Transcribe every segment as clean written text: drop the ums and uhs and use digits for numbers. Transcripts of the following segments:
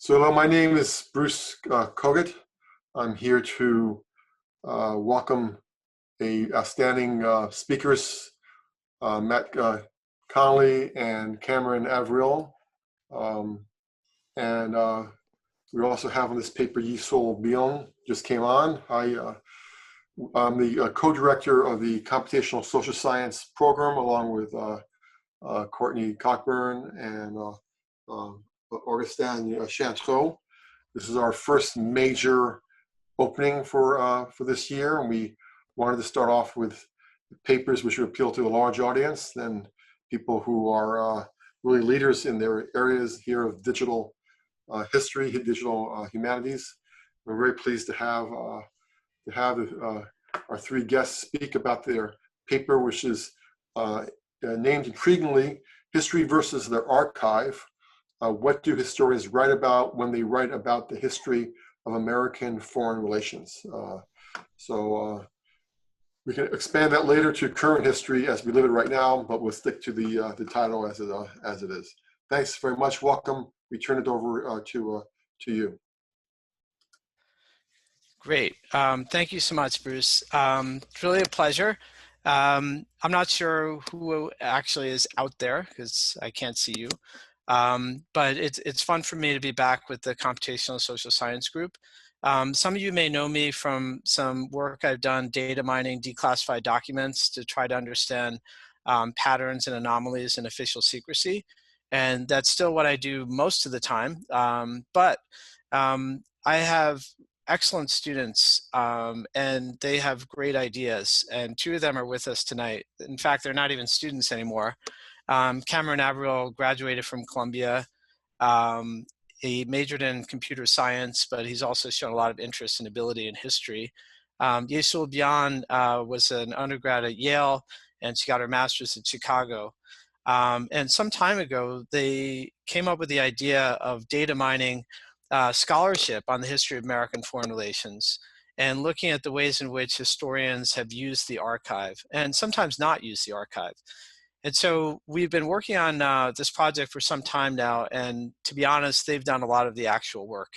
So hello, my name is Bruce Kogut. I'm here to welcome a outstanding speakers, Matt Connelly and Cameron Averill. And we also have on this paper Seul Byeon just came on. I'm the co-director of the Computational Social Science program along with Courtney Cockburn and Augustin Chanteau. This is our first major opening for this year, and we wanted to start off with papers which would appeal to a large audience, then people who are really leaders in their areas here of digital history, digital humanities. We're very pleased to have our three guests speak about their paper, which is named intriguingly, History versus their Archive. What do historians write about when they write about the history of American foreign relations? We can expand that later to current history as we live it right now, but we'll stick to the title as it is. Thanks very much. Welcome. We turn it over to you. Great. Thank you so much, Bruce. It's really a pleasure. I'm not sure who actually is out there because I can't see you. But it's fun for me to be back with the Computational Social Science group. Some of you may know me from some work I've done data mining declassified documents to try to understand patterns and anomalies in official secrecy. And that's still what I do most of the time. But I have excellent students and they have great ideas. And two of them are with us tonight. In fact, they're not even students anymore. Cameron Averill graduated from Columbia. He majored in computer science, but he's also shown a lot of interest and ability in history. Seul Byeon was an undergrad at Yale, and she got her master's in Chicago. And some time ago, they came up with the idea of data mining scholarship on the history of American foreign relations and looking at the ways in which historians have used the archive and sometimes not used the archive. And so we've been working on this project for some time now, and to be honest, they've done a lot of the actual work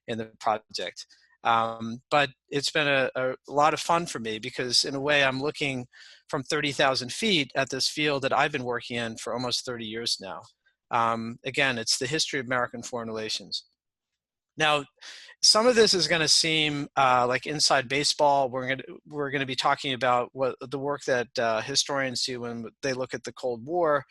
in the project. But it's been a lot of fun for me because in a way I'm looking from 30,000 feet at this field that I've been working in for almost 30 years now. Again, it's the history of American foreign relations. Now, some of this is going to seem like inside baseball. We're going to be talking about what the work that historians do when they look at the Cold War.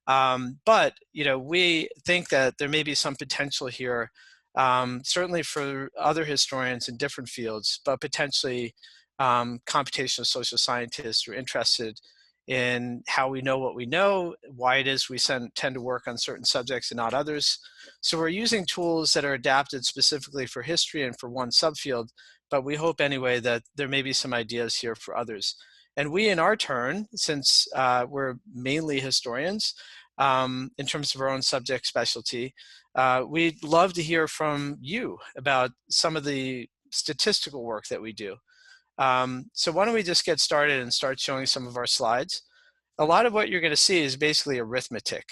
But we think that there may be some potential here, certainly for other historians in different fields, but potentially computational social scientists who are interested in how we know what we know, why it is we tend to work on certain subjects and not others. So we're using tools that are adapted specifically for history and for one subfield, but we hope anyway that there may be some ideas here for others. And we, in our turn, since we're mainly historians in terms of our own subject specialty, we'd love to hear from you about some of the statistical work that we do. So why don't we just get started and start showing some of our slides. A lot of what you're going to see is basically arithmetic.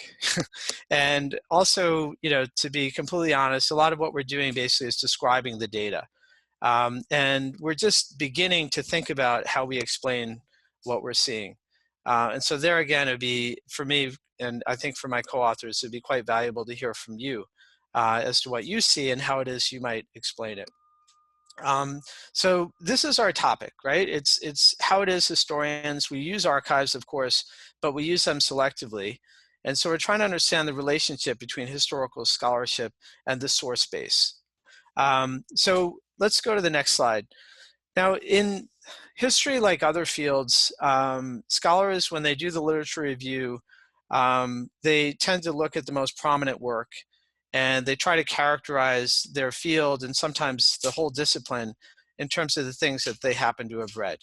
And also, to be completely honest, a lot of what we're doing basically is describing the data. And we're just beginning to think about how we explain what we're seeing. And so there again, it'd be, for me, and I think for my co-authors, it'd be quite valuable to hear from you as to what you see and how it is you might explain it. So this is our topic, right? It's how it is historians. We use archives, of course, but we use them selectively. And so we're trying to understand the relationship between historical scholarship and the source base. So let's go to the next slide. Now, in history, like other fields, scholars, when they do the literature review, they tend to look at the most prominent work, and they try to characterize their field and sometimes the whole discipline in terms of the things that they happen to have read.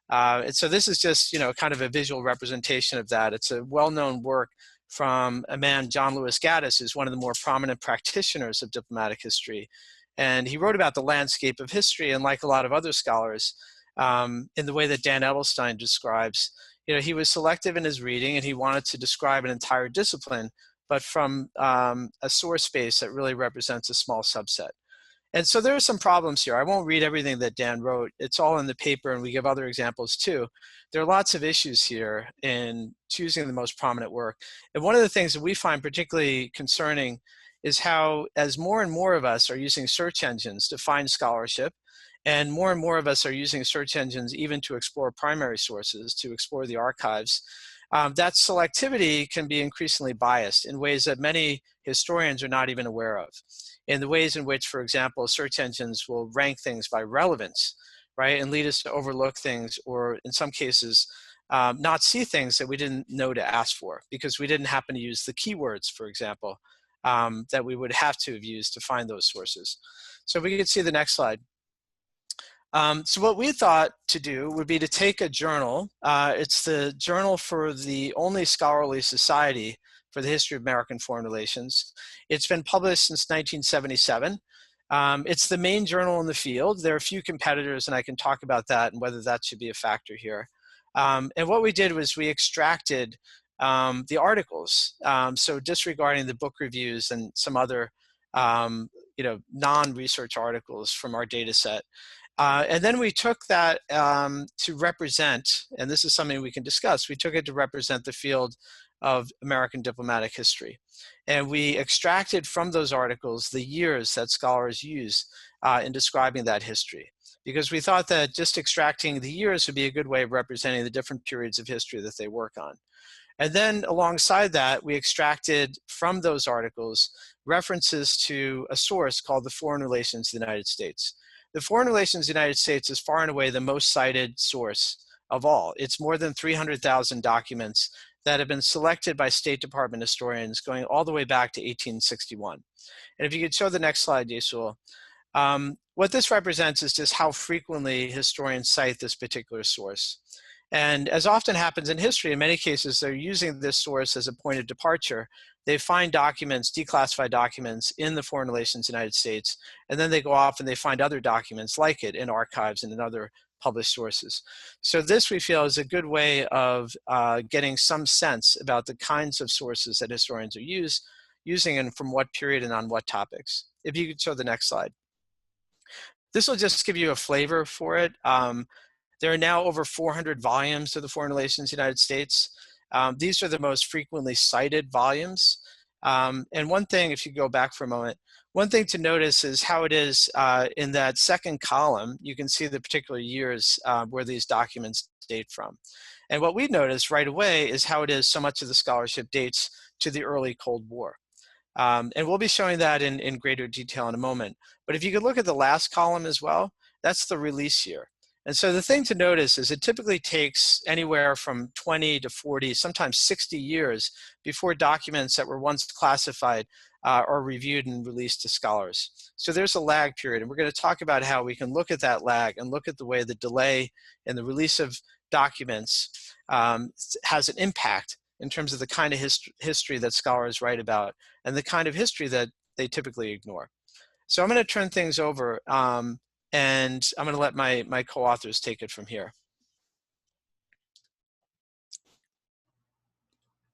And so this is just, kind of a visual representation of that. It's a well-known work from a man, John Lewis Gaddis, who's one of the more prominent practitioners of diplomatic history. And he wrote about the landscape of history, and like a lot of other scholars, in the way that Dan Edelstein describes, he was selective in his reading, and he wanted to describe an entire discipline, but from a source base that really represents a small subset. And so there are some problems here. I won't read everything that Dan wrote. It's all in the paper, and we give other examples too. There are lots of issues here in choosing the most prominent work. And one of the things that we find particularly concerning is how, as more and more of us are using search engines to find scholarship, and more of us are using search engines even to explore primary sources, to explore the archives, that selectivity can be increasingly biased in ways that many historians are not even aware of. In the ways in which, for example, search engines will rank things by relevance, right, and lead us to overlook things, or in some cases, not see things that we didn't know to ask for because we didn't happen to use the keywords, for example, that we would have to have used to find those sources. So we could see the next slide. So what we thought to do would be to take a journal. It's the journal for the only scholarly society for the history of American foreign relations. It's been published since 1977. It's the main journal in the field. There are a few competitors, and I can talk about that and whether that should be a factor here. And what we did was we extracted the articles, so disregarding the book reviews and some other non-research articles from our data set. And then we took that to represent, and this is something we can discuss, we took it to represent the field of American diplomatic history. And we extracted from those articles the years that scholars use in describing that history. Because we thought that just extracting the years would be a good way of representing the different periods of history that they work on. And then alongside that, we extracted from those articles references to a source called the Foreign Relations of the United States. The Foreign Relations of the United States is far and away the most cited source of all. It's more than 300,000 documents that have been selected by State Department historians going all the way back to 1861. And if you could show the next slide, Seul. What this represents is just how frequently historians cite this particular source. And as often happens in history, in many cases, they're using this source as a point of departure. They find documents, declassified documents in the Foreign Relations of the United States, and then they go off and they find other documents like it in archives and in other published sources. So this, we feel, is a good way of getting some sense about the kinds of sources that historians are using and from what period and on what topics. If you could show the next slide. This will just give you a flavor for it. There are now over 400 volumes of the Foreign Relations of the United States. These are the most frequently cited volumes. And one thing, if you go back for a moment, one thing to notice is how it is in that second column, you can see the particular years where these documents date from. And what we notice right away is how it is so much of the scholarship dates to the early Cold War. And we'll be showing that in greater detail in a moment. But if you could look at the last column as well, that's the release year. And so the thing to notice is it typically takes anywhere from 20 to 40, sometimes 60 years before documents that were once classified are reviewed and released to scholars. So there's a lag period, and we're going to talk about how we can look at that lag and look at the way the delay in the release of documents has an impact in terms of the kind of history that scholars write about and the kind of history that they typically ignore. So I'm going to turn things over. And I'm going to let my co-authors take it from here.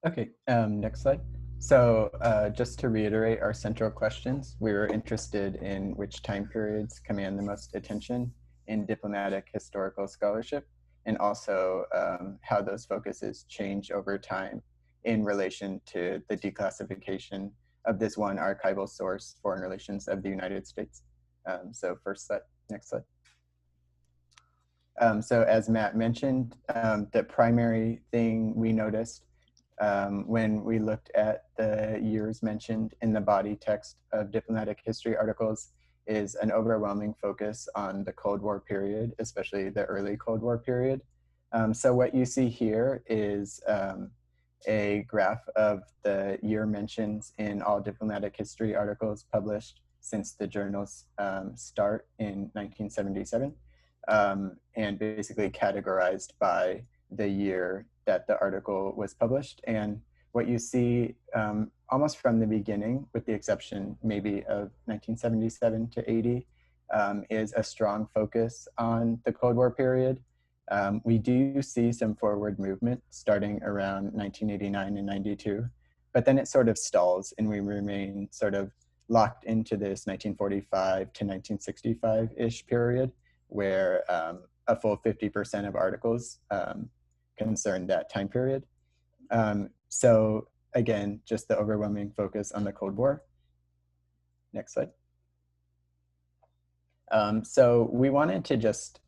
Okay, next slide. So just to reiterate our central questions, we were interested in which time periods command the most attention in diplomatic historical scholarship, and also how those focuses change over time in relation to the declassification of this one archival source, Foreign Relations of the United States. So first slide. Next slide. So as Matt mentioned, the primary thing we noticed when we looked at the years mentioned in the body text of diplomatic history articles is an overwhelming focus on the Cold War period, especially the early Cold War period. So what you see here is a graph of the year mentions in all diplomatic history articles published since the journal's start in 1977, and basically categorized by the year that the article was published. And what you see almost from the beginning, with the exception maybe of 1977 to 80, is a strong focus on the Cold War period. We do see some forward movement starting around 1989 and 92, But then it sort of stalls and we remain sort of locked into this 1945 to 1965-ish period where a full 50% of articles concern that time period. So again, just the overwhelming focus on the Cold War. Next slide. So we wanted to just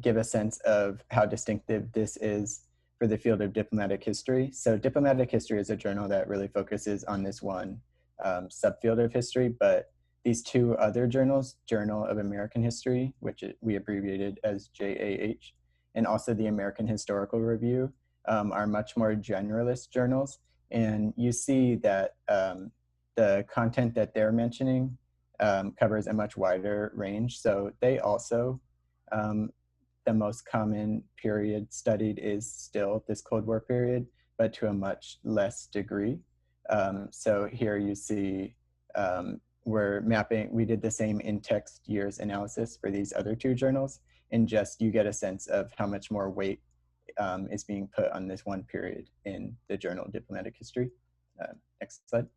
give a sense of how distinctive this is for the field of diplomatic history. So diplomatic history is a journal that really focuses on this one subfield of history, but these two other journals, Journal of American History, which we abbreviated as JAH, and also the American Historical Review, are much more generalist journals. And you see that the content that they're mentioning covers a much wider range. So they also, the most common period studied is still this Cold War period, but to a much less degree. So here you see we're mapping, we did the same in-text years analysis for these other two journals, and just you get a sense of how much more weight is being put on this one period in the Journal of Diplomatic History. Next slide.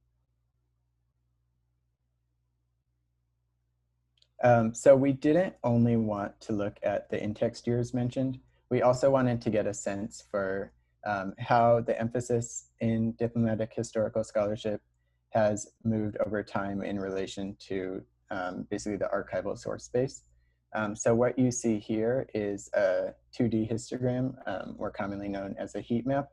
So we didn't only want to look at the in-text years mentioned, we also wanted to get a sense for how the emphasis in diplomatic historical scholarship has moved over time in relation to basically the archival source space. So what you see here is a 2D histogram, more commonly known as a heat map,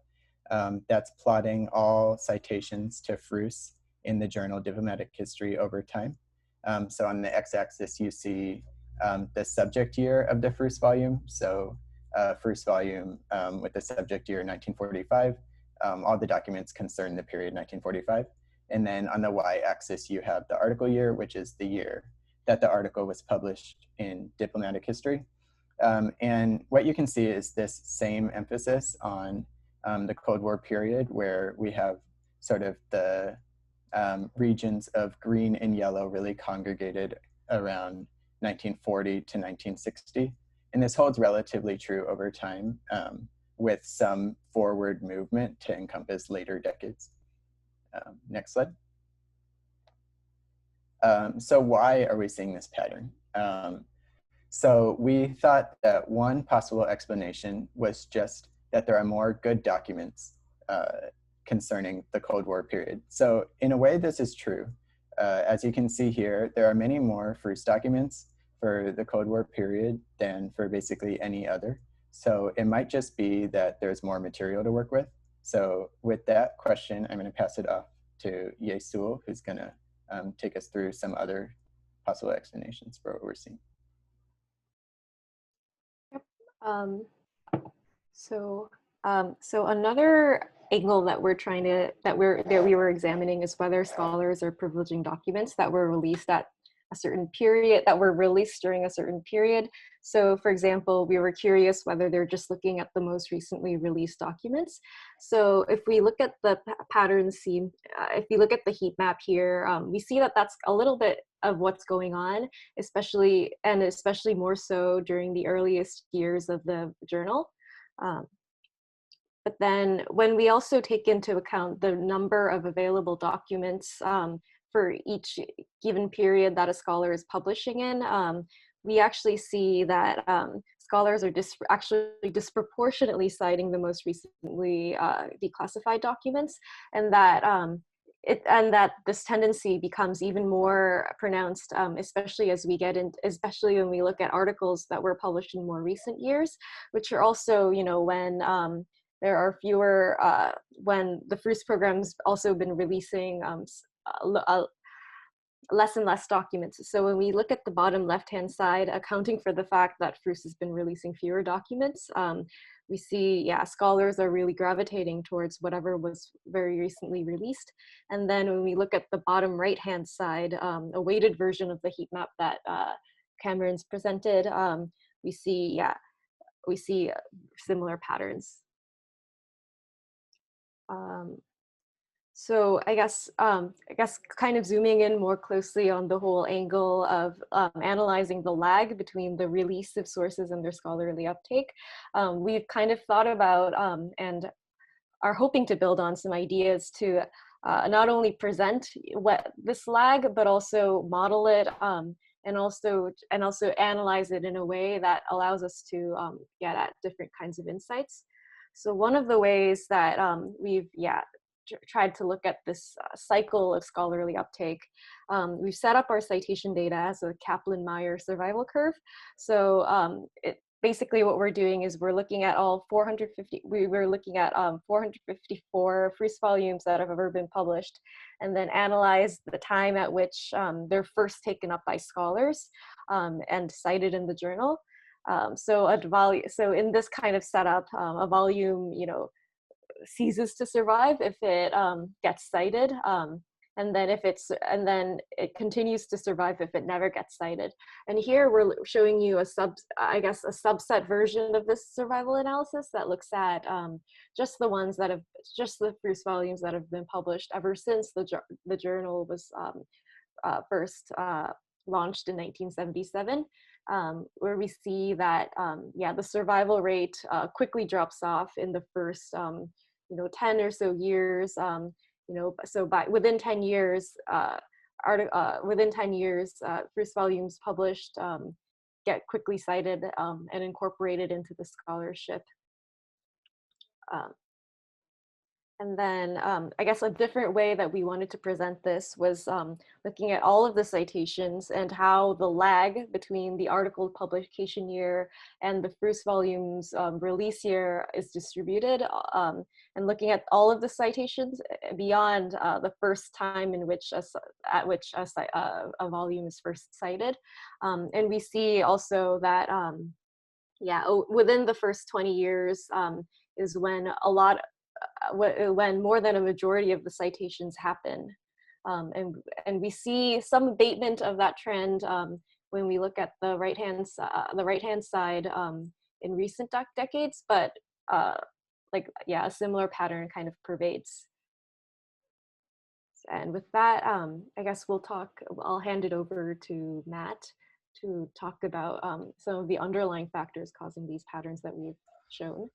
that's plotting all citations to Frus in the journal Diplomatic History over time. So on the x-axis, you see the subject year of the Frus volume. So Frus volume with the subject year 1945, all the documents concern the period 1945. And then on the y-axis, you have the article year, which is the year that the article was published in Diplomatic History. And what you can see is this same emphasis on the Cold War period, where we have sort of the regions of green and yellow really congregated around 1940 to 1960. And this holds relatively true over time with some forward movement to encompass later decades. Next slide. So why are we seeing this pattern? So we thought that one possible explanation was just that there are more good documents concerning the Cold War period. So in a way, this is true. As you can see here, there are many more Frus documents for the Cold War period than for basically any other. So it might just be that there's more material to work with. So with that question, I'm going to pass it off to Seul, who's going to take us through some other possible explanations for what we're seeing. Yep. So another angle that we were examining is whether scholars are privileging documents that were released at a certain period, that were released during a certain period. So for example, we were curious whether they're just looking at the most recently released documents. So if we look at the patterns seen, if we look at the heat map here, we see that that's a little bit of what's going on, especially more so during the earliest years of the journal. But then when we also take into account the number of available documents for each given period that a scholar is publishing in, we actually see that scholars are actually disproportionately citing the most recently declassified documents, and that this tendency becomes even more pronounced, especially as we get in, especially when we look at articles that were published in more recent years, which are also, when there are fewer, when the Frus program's also been releasing less and less documents. So when we look at the bottom left-hand side, accounting for the fact that Frus has been releasing fewer documents, we see, scholars are really gravitating towards whatever was very recently released. And then when we look at the bottom right-hand side, a weighted version of the heat map that Cameron's presented, we see similar patterns. So I guess kind of zooming in more closely on the whole angle of analyzing the lag between the release of sources and their scholarly uptake, we've kind of thought about and are hoping to build on some ideas to not only present what this lag, but also model it, and also analyze it in a way that allows us to get at different kinds of insights. So one of the ways that we've tried to look at this cycle of scholarly uptake, we've set up our citation data as a Kaplan-Meier survival curve. So basically what we're doing is we're looking at all 450, we're looking at 454 Fruce volumes that have ever been published, and then analyze the time at which they're first taken up by scholars and cited in the journal. So in this kind of setup, a volume, ceases to survive if it gets cited, and then it continues to survive if it never gets cited. And here we're showing you a subset version of this survival analysis that looks at just the Fruce volumes that have been published ever since the journal was first launched in 1977, where we see that the survival rate quickly drops off in the first 10 or so years. So within 10 years, Fruce volumes published get quickly cited and incorporated into the scholarship. And then I guess a different way that we wanted to present this was looking at all of the citations and how the lag between the article publication year and the Fruce volumes release year is distributed, and looking at all of the citations beyond the first time in which a volume is first cited. And we see also that within the first 20 years is when when more than a majority of the citations happen. And we see some abatement of that trend when we look at the right-hand side in recent decades, but a similar pattern kind of pervades. And with that, I guess I'll hand it over to Matt to talk about some of the underlying factors causing these patterns that we've shown.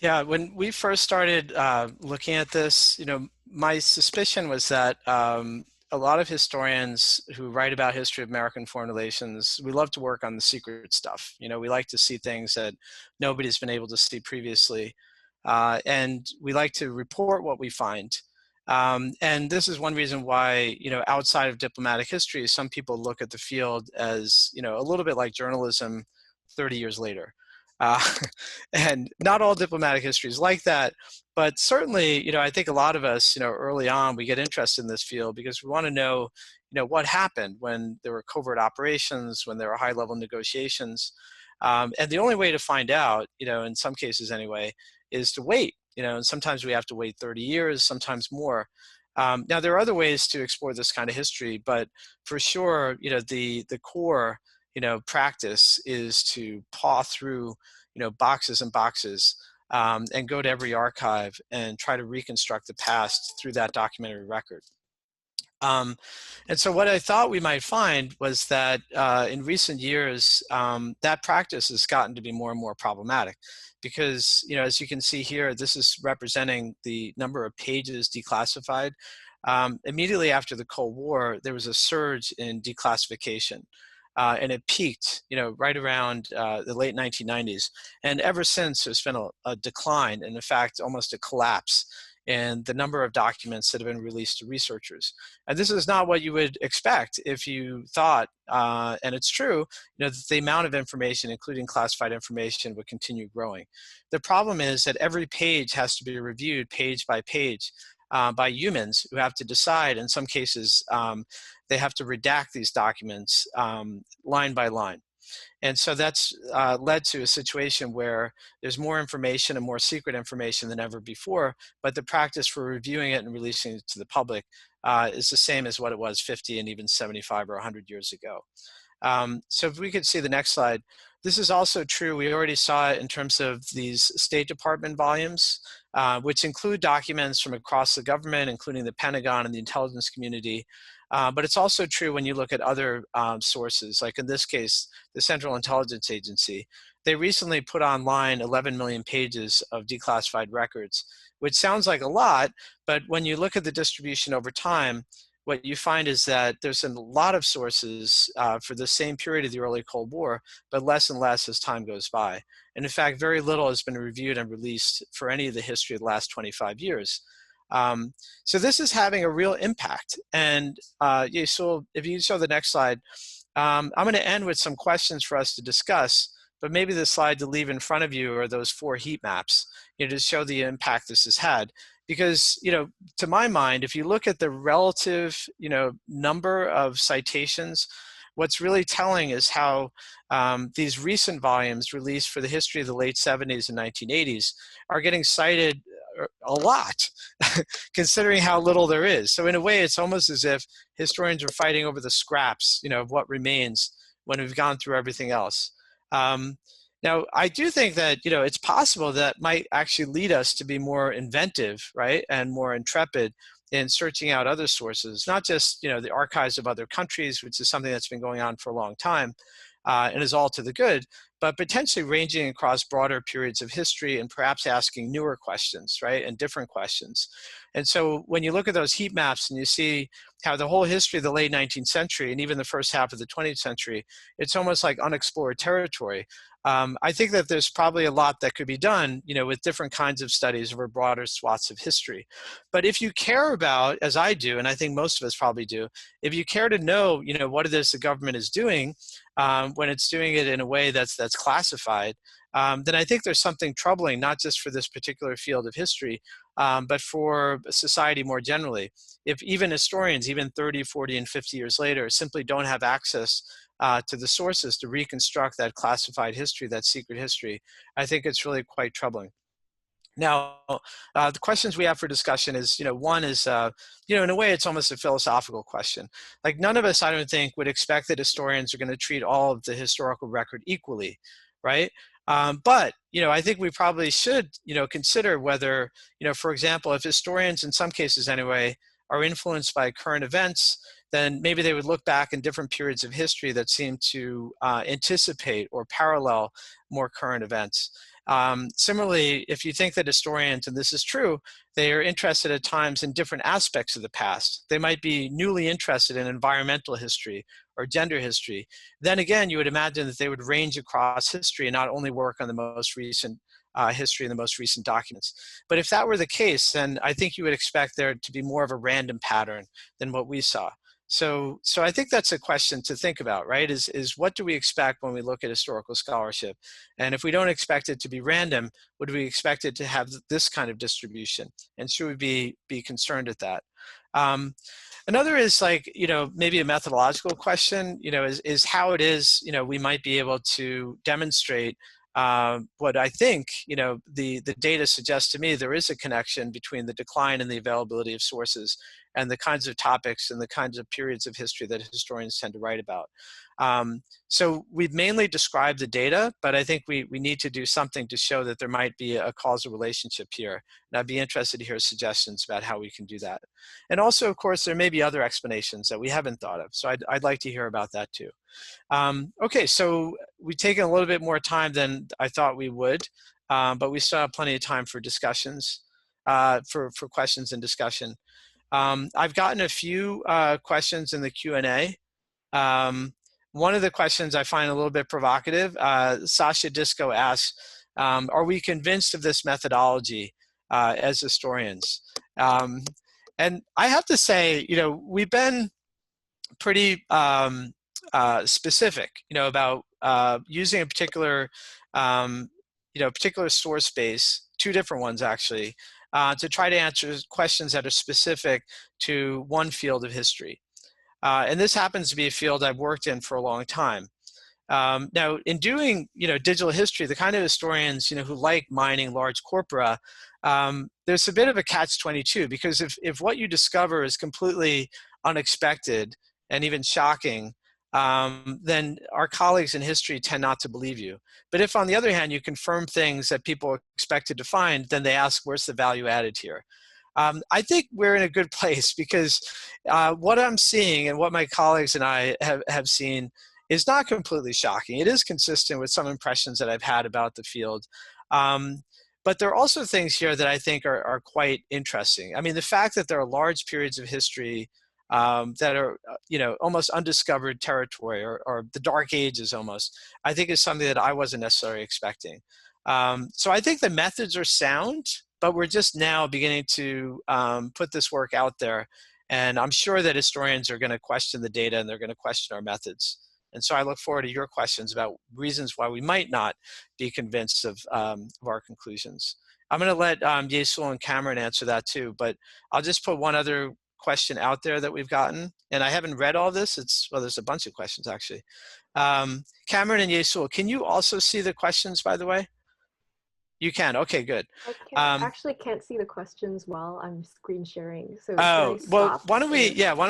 Yeah, when we first started looking at this, my suspicion was that a lot of historians who write about history of American foreign relations, we love to work on the secret stuff. We like to see things that nobody's been able to see previously. And we like to report what we find. And this is one reason why, outside of diplomatic history, some people look at the field as, a little bit like journalism 30 years later. And not all diplomatic history is like that, but certainly, I think a lot of us, early on, we get interested in this field because we want to know, what happened when there were covert operations, when there were high-level negotiations. And the only way to find out, in some cases anyway, is to wait. And sometimes we have to wait 30 years, sometimes more. Now, there are other ways to explore this kind of history, but for sure, the core practice is to paw through, boxes and boxes and go to every archive and try to reconstruct the past through that documentary record. And so what I thought we might find was that in recent years, that practice has gotten to be more and more problematic because, as you can see here, this is representing the number of pages declassified. Immediately after the Cold War, there was a surge in declassification. And it peaked, right around the late 1990s. And ever since, there's been a decline, and in fact, almost a collapse in the number of documents that have been released to researchers. And this is not what you would expect if you thought, and it's true, that the amount of information, including classified information, would continue growing. The problem is that every page has to be reviewed page by page by humans who have to decide. In some cases, they have to redact these documents line by line. And so that's led to a situation where there's more information and more secret information than ever before, but the practice for reviewing it and releasing it to the public is the same as what it was 50 and even 75 or 100 years ago. So if we could see the next slide. This is also true, we already saw it in terms of these State Department volumes, which include documents from across the government, including the Pentagon and the intelligence community. But it's also true when you look at other sources, like in this case, the Central Intelligence Agency. They recently put online 11 million pages of declassified records, which sounds like a lot, but when you look at the distribution over time, what you find is that there's a lot of sources for the same period of the early Cold War, but less and less as time goes by. And in fact, very little has been reviewed and released for any of the history of the last 25 years. So this is having a real impact. And yeah, so if you show the next slide, I'm going to end with some questions for us to discuss, but maybe the slide to leave in front of you are those 4 heat maps, you know, to show the impact this has had. Because, you know, to my mind, if you look at the relative, you know, number of citations, what's really telling is how these recent volumes released for the history of the late 70s and 1980s are getting cited a lot, considering how little there is. So in a way, it's almost as if historians are fighting over the scraps, you know, of what remains when we've gone through everything else. Now, I do think that, you know, it's possible that might actually lead us to be more inventive, right, and more intrepid in searching out other sources, not just, you know, the archives of other countries, which is something that's been going on for a long time and is all to the good, but potentially ranging across broader periods of history and perhaps asking newer questions, right, and different questions. And so when you look at those heat maps and you see how the whole history of the late 19th century and even the first half of the 20th century, it's almost like unexplored territory. I think that there's probably a lot that could be done, you know, with different kinds of studies over broader swaths of history. But if you care about, as I do, and I think most of us probably do, if you care to know, you know, what it is the government is doing when it's doing it in a way that's classified, then I think there's something troubling, not just for this particular field of history, but for society more generally. If even historians, even 30, 40, and 50 years later, simply don't have access to the sources to reconstruct that classified history, that secret history, I think it's really quite troubling. Now, the questions we have for discussion is, you know, one is, you know, in a way, it's almost a philosophical question. Like none of us, I don't think, would expect that historians are going to treat all of the historical record equally, right? But, you know, I think we probably should, you know, consider whether, you know, for example, if historians, in some cases anyway, are influenced by current events, then maybe they would look back in different periods of history that seem to anticipate or parallel more current events. Similarly, if you think that historians, and this is true, they are interested at times in different aspects of the past. They might be newly interested in environmental history or gender history. Then again, you would imagine that they would range across history and not only work on the most recent history and the most recent documents. But if that were the case, then I think you would expect there to be more of a random pattern than what we saw. So I think that's a question to think about, right? Is what do we expect when we look at historical scholarship? And if we don't expect it to be random, would we expect it to have this kind of distribution? And should we be concerned at that? Another is like, you know, maybe a methodological question, you know, is how it is, you know, we might be able to demonstrate what I think, you know, the data suggests to me there is a connection between the decline in the availability of sources and the kinds of topics and the kinds of periods of history that historians tend to write about. So we've mainly described the data, but I think we need to do something to show that there might be a causal relationship here. And I'd be interested to hear suggestions about how we can do that. And also, of course, there may be other explanations that we haven't thought of. So I'd like to hear about that too. Okay, so we've taken a little bit more time than I thought we would, but we still have plenty of time for discussions, for questions and discussion. I've gotten a few questions in the Q&A. One of the questions I find a little bit provocative, Sasha Disco asks, are we convinced of this methodology as historians? And I have to say, you know, we've been pretty specific, you know, about using a particular, you know, particular source base, 2 different ones actually, to try to answer questions that are specific to one field of history. And this happens to be a field I've worked in for a long time. Now, in doing, you know, digital history, the kind of historians, you know, who like mining large corpora, there's a bit of a catch-22, because if what you discover is completely unexpected and even shocking, then our colleagues in history tend not to believe you. But if, on the other hand, you confirm things that people expected to find, then they ask, where's the value added here? I think we're in a good place because what I'm seeing and what my colleagues and I have seen is not completely shocking. It is consistent with some impressions that I've had about the field. But there are also things here that I think are quite interesting. I mean, the fact that there are large periods of history that are, almost undiscovered territory or the dark ages almost, I think is something that I wasn't necessarily expecting. So I think the methods are sound, but we're just now beginning to put this work out there. And I'm sure that historians are going to question the data and they're going to question our methods. And so I look forward to your questions about reasons why we might not be convinced of our conclusions. I'm going to let Yesul and Cameron answer that too, but I'll just put one other question out there that we've gotten. And I haven't read all this. Well, there's a bunch of questions actually. Cameron and Yesul, can you also see the questions, by the way? You can. Okay, good. I actually can't see the questions while I'm screen sharing. So well, why don't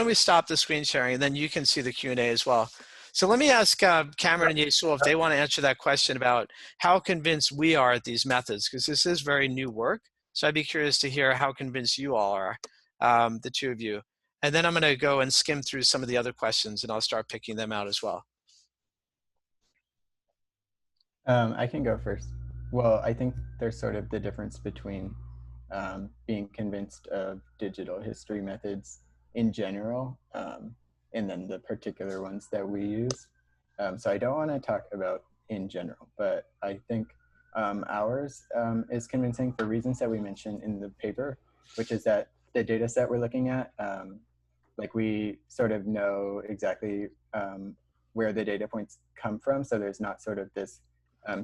we stop the screen sharing and then you can see the Q&A as well. So let me ask Cameron and Yesul if they want to answer that question about how convinced we are at these methods, because this is very new work. So I'd be curious to hear how convinced you all are, the two of you. And then I'm going to go and skim through some of the other questions and I'll start picking them out as well. I can go first. Well, I think there's sort of the difference between being convinced of digital history methods in general and then the particular ones that we use. So I don't want to talk about in general, but I think ours is convincing for reasons that we mentioned in the paper, which is that the data set we're looking at, like we sort of know exactly where the data points come from. So there's not sort of this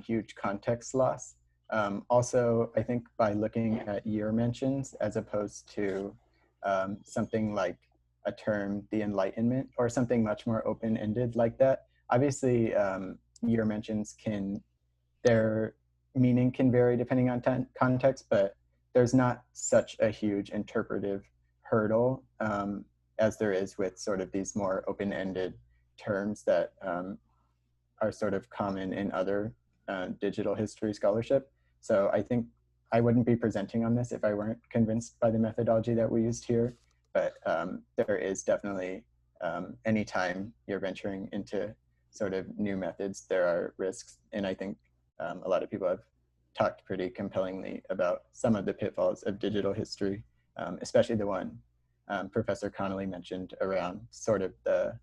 huge context loss. Also, I think by looking at year mentions as opposed to something like a term, the Enlightenment, or something much more open-ended like that. Obviously, year mentions their meaning can vary depending on context, but there's not such a huge interpretive hurdle as there is with sort of these more open-ended terms that are sort of common in other digital history scholarship. So I think I wouldn't be presenting on this if I weren't convinced by the methodology that we used here. But there is definitely, anytime you're venturing into sort of new methods, there are risks. And I think a lot of people have talked pretty compellingly about some of the pitfalls of digital history, especially the one Professor Connelly mentioned around sort of the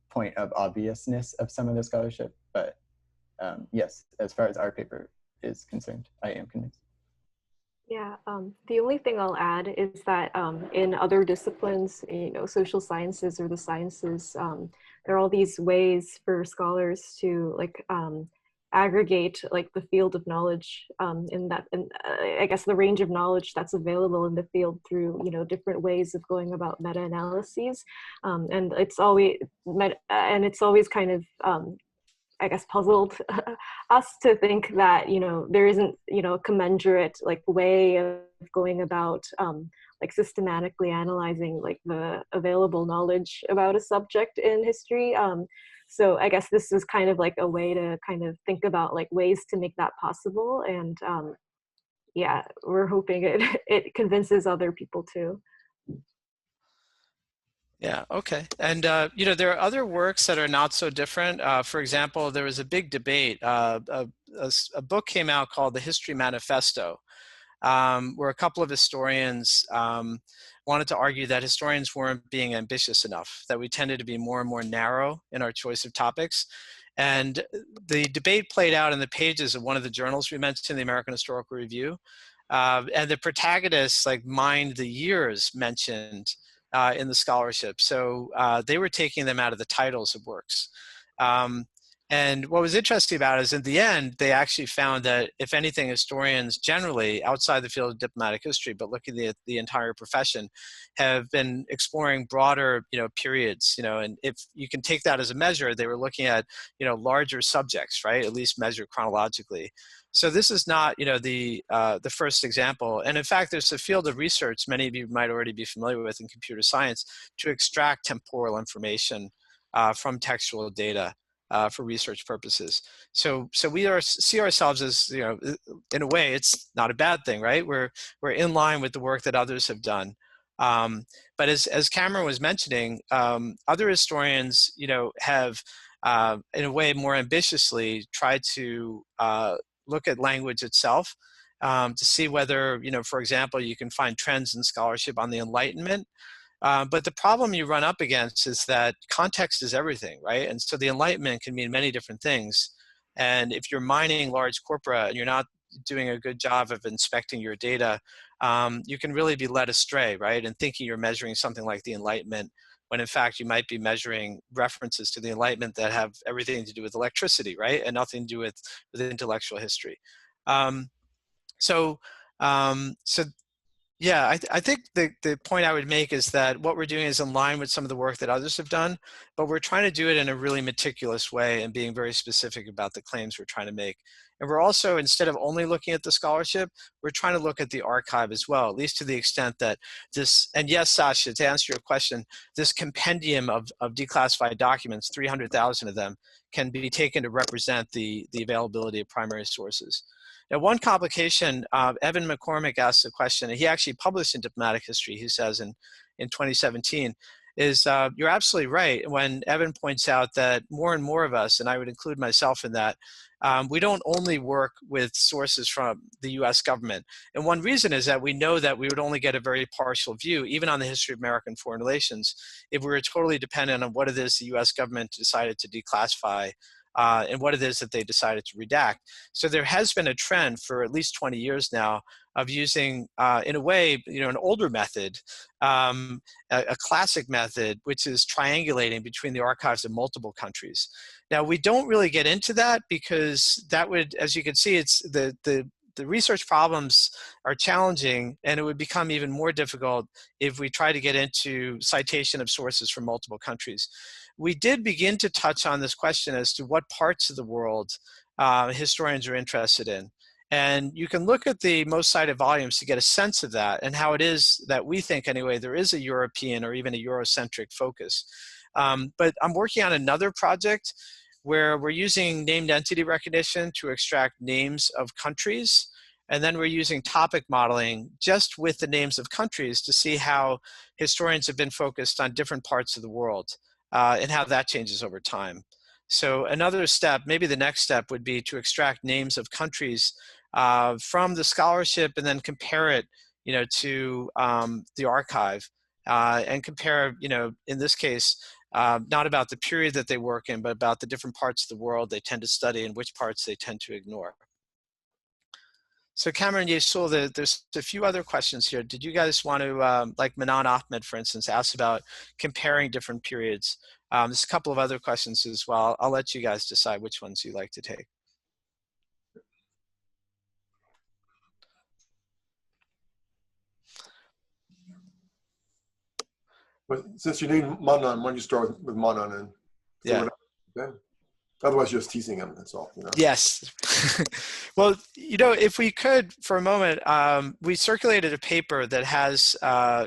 point of obviousness of some of the scholarship. But yes, as far as our paper is concerned, I am convinced. Yeah, the only thing I'll add is that in other disciplines, social sciences or the sciences, there are all these ways for scholars to aggregate the field of knowledge I guess the range of knowledge that's available in the field through different ways of going about meta-analyses, and it's always kind of I guess puzzled us to think that there isn't a commensurate way of going about systematically analyzing the available knowledge about a subject in history. So I guess this is kind of a way to kind of think about ways to make that possible, and yeah, we're hoping it convinces other people too. Yeah, okay. And, there are other works that are not so different. For example, there was a big debate. A book came out called the History Manifesto, where a couple of historians wanted to argue that historians weren't being ambitious enough, that we tended to be more and more narrow in our choice of topics. And the debate played out in the pages of one of the journals we mentioned, the American Historical Review. And the protagonists mined the years mentioned in the scholarship. So they were taking them out of the titles of works. And what was interesting about it is in the end, they actually found that if anything, historians generally outside the field of diplomatic history, but looking at the entire profession, have been exploring broader, periods, and if you can take that as a measure, they were looking at, larger subjects, right? At least measured chronologically. So this is not, the first example. And in fact, there's a field of research many of you might already be familiar with in computer science to extract temporal information from textual data. for research purposes. So we see ourselves as, you know, in a way, it's not a bad thing, right? We're in line with the work that others have done. But as Cameron was mentioning, other historians, you know, have in a way more ambitiously tried to look at language itself to see whether, you know, for example, you can find trends in scholarship on the Enlightenment. But the problem you run up against is that context is everything, right? And so the Enlightenment can mean many different things. And if you're mining large corpora and you're not doing a good job of inspecting your data, you can really be led astray, right? And thinking you're measuring something like the Enlightenment, when in fact you might be measuring references to the Enlightenment that have everything to do with electricity, right? And nothing to do with intellectual history. So yeah, I think the point I would make is that what we're doing is in line with some of the work that others have done, but we're trying to do it in a really meticulous way and being very specific about the claims we're trying to make. And we're also, instead of only looking at the scholarship, we're trying to look at the archive as well, at least to the extent that this, and yes, Sasha, to answer your question, this compendium of declassified documents, 300,000 of them, can be taken to represent the availability of primary sources. Now, one complication, Evan McCormick asked a question, and he actually published in Diplomatic History, he says in 2017, is you're absolutely right when Evan points out that more and more of us, and I would include myself in that, we don't only work with sources from the US government. And one reason is that we know that we would only get a very partial view, even on the history of American foreign relations, if we were totally dependent on what it is the US government decided to declassify and what it is that they decided to redact. So there has been a trend for at least 20 years now of using, in a way, you know, an older method, a classic method, which is triangulating between the archives of multiple countries. Now, we don't really get into that because that would, as you can see, it's the research problems are challenging, and it would become even more difficult if we try to get into citation of sources from multiple countries. We did begin to touch on this question as to what parts of the world historians are interested in. And you can look at the most cited volumes to get a sense of that and how it is that we think, anyway, there is a European or even a Eurocentric focus. But I'm working on another project where we're using named entity recognition to extract names of countries. And then we're using topic modeling just with the names of countries to see how historians have been focused on different parts of the world and how that changes over time. So another step, maybe the next step, would be to extract names of countries from the scholarship and then compare it, you know, to the archive and compare, you know, in this case, not about the period that they work in, but about the different parts of the world they tend to study and which parts they tend to ignore. So Cameron, Seul, there's a few other questions here. Did you guys want to, like Manan Ahmed, for instance, asked about comparing different periods? There's a couple of other questions as well. I'll let you guys decide which ones you like to take. But since you need Manan, why don't you start with Manan and yeah. Okay. Otherwise, you're just teasing him. That's all. You know? Yes. Well, you know, if we could, for a moment, we circulated a paper that has,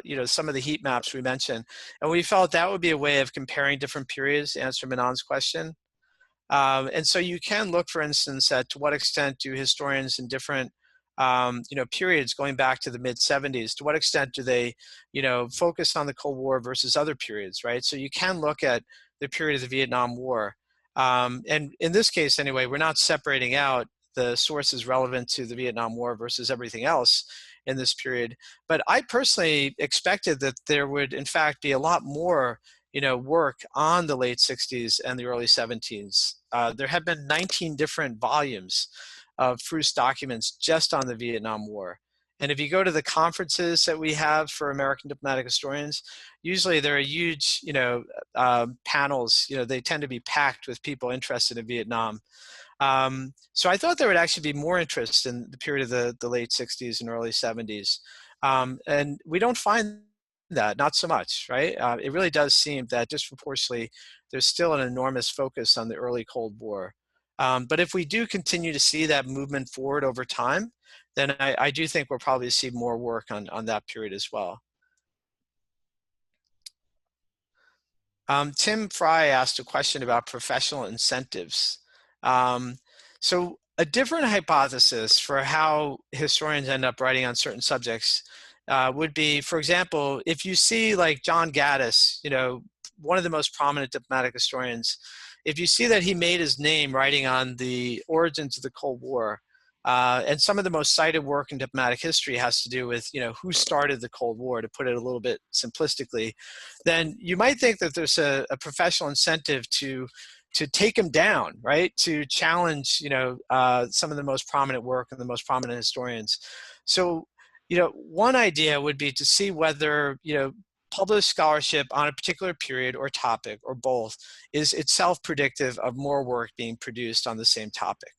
you know, some of the heat maps we mentioned, and we felt that would be a way of comparing different periods to answer Manan's question. And so you can look, for instance, at to what extent do historians in different, you know, periods going back to the mid-70s, to what extent do they, you know, focus on the Cold War versus other periods, right? So you can look at the period of the Vietnam War. And in this case, anyway, we're not separating out the sources relevant to the Vietnam War versus everything else in this period. But I personally expected that there would, in fact, be a lot more, you know, work on the late 60s and the early 70s. There have been 19 different volumes of Fru's documents just on the Vietnam War. And if you go to the conferences that we have for American diplomatic historians, usually there are huge, you know, panels. You know, they tend to be packed with people interested in Vietnam. So I thought there would actually be more interest in the period of the late 60s and early 70s. And we don't find that, not so much, right? It really does seem that disproportionately, there's still an enormous focus on the early Cold War. But if we do continue to see that movement forward over time, then I do think we'll probably see more work on that period as well. Tim Fry asked a question about professional incentives. So a different hypothesis for how historians end up writing on certain subjects would be, for example, if you see like John Gaddis, one of the most prominent diplomatic historians, if you see that he made his name writing on the origins of the Cold War, and some of the most cited work in diplomatic history has to do with, who started the Cold War, to put it a little bit simplistically, then you might think that there's a professional incentive to take him down, right? To challenge, some of the most prominent work and the most prominent historians. So, one idea would be to see whether, published scholarship on a particular period or topic or both is itself predictive of more work being produced on the same topic.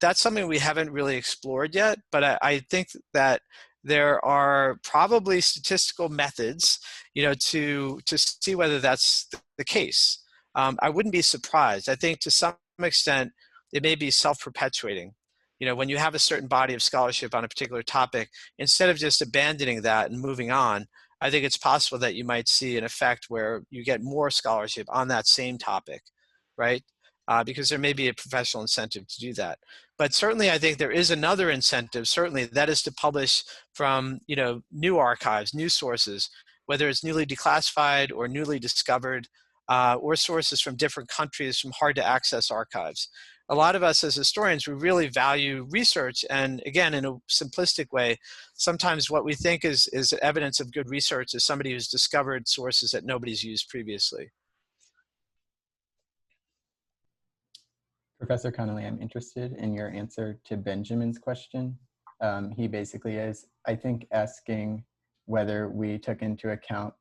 That's something we haven't really explored yet, but I think that there are probably statistical methods, to see whether that's the case. I wouldn't be surprised. I think to some extent, it may be self-perpetuating. When you have a certain body of scholarship on a particular topic, instead of just abandoning that and moving on, I think it's possible that you might see an effect where you get more scholarship on that same topic, right? Because there may be a professional incentive to do that. But certainly I think there is another incentive, certainly, that is to publish from, new archives, new sources, whether it's newly declassified or newly discovered, or sources from different countries, from hard to access archives. A lot of us as historians, we really value research, and again, in a simplistic way, sometimes what we think is evidence of good research is somebody who's discovered sources that nobody's used previously. Professor Connelly, I'm interested in your answer to Benjamin's question. He basically is, I think, asking whether we took into account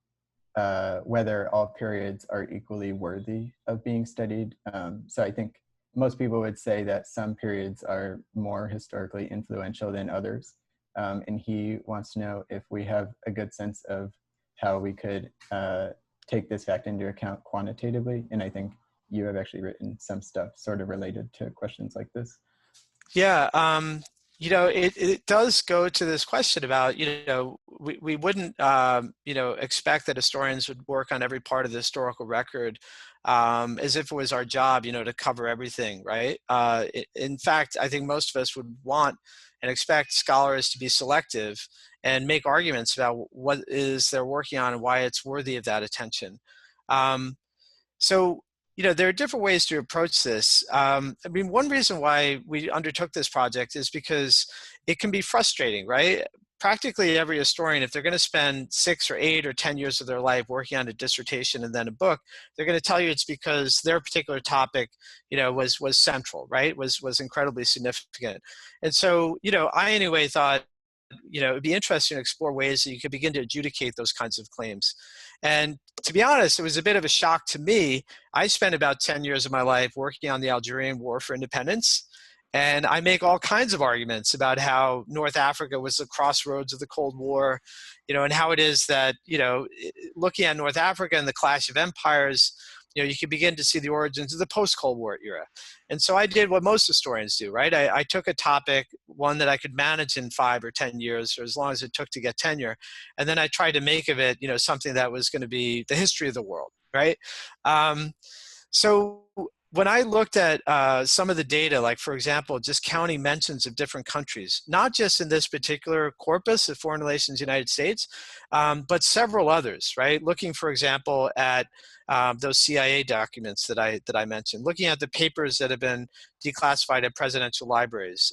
whether all periods are equally worthy of being studied. So I think most people would say that some periods are more historically influential than others. And he wants to know if we have a good sense of how we could take this fact into account quantitatively. And I think you have actually written some stuff sort of related to questions like this. Yeah, it does go to this question about, we wouldn't, expect that historians would work on every part of the historical record as if it was our job, to cover everything, right? In fact, I think most of us would want and expect scholars to be selective and make arguments about what is they're working on and why it's worthy of that attention. So, there are different ways to approach this. One reason why we undertook this project is because it can be frustrating, right? Practically every historian, if they're going to spend 6 or 8 or 10 years of their life working on a dissertation and then a book, they're going to tell you it's because their particular topic, was central, right? Was incredibly significant. And so, I anyway thought, it'd be interesting to explore ways that you could begin to adjudicate those kinds of claims. And to be honest, it was a bit of a shock to me. I spent about 10 years of my life working on the Algerian War for Independence. And I make all kinds of arguments about how North Africa was the crossroads of the Cold War, and how it is that, looking at North Africa and the clash of empires, you can begin to see the origins of the post-Cold War era. And so I did what most historians do, right? I took a topic, one that I could manage in 5 or 10 years, or as long as it took to get tenure, and then I tried to make of it, something that was going to be the history of the world, right? So when I looked at some of the data, like for example, just counting mentions of different countries, not just in this particular corpus of foreign relations United States, but several others, right? Looking, for example, at those CIA documents that I mentioned, looking at the papers that have been declassified at presidential libraries,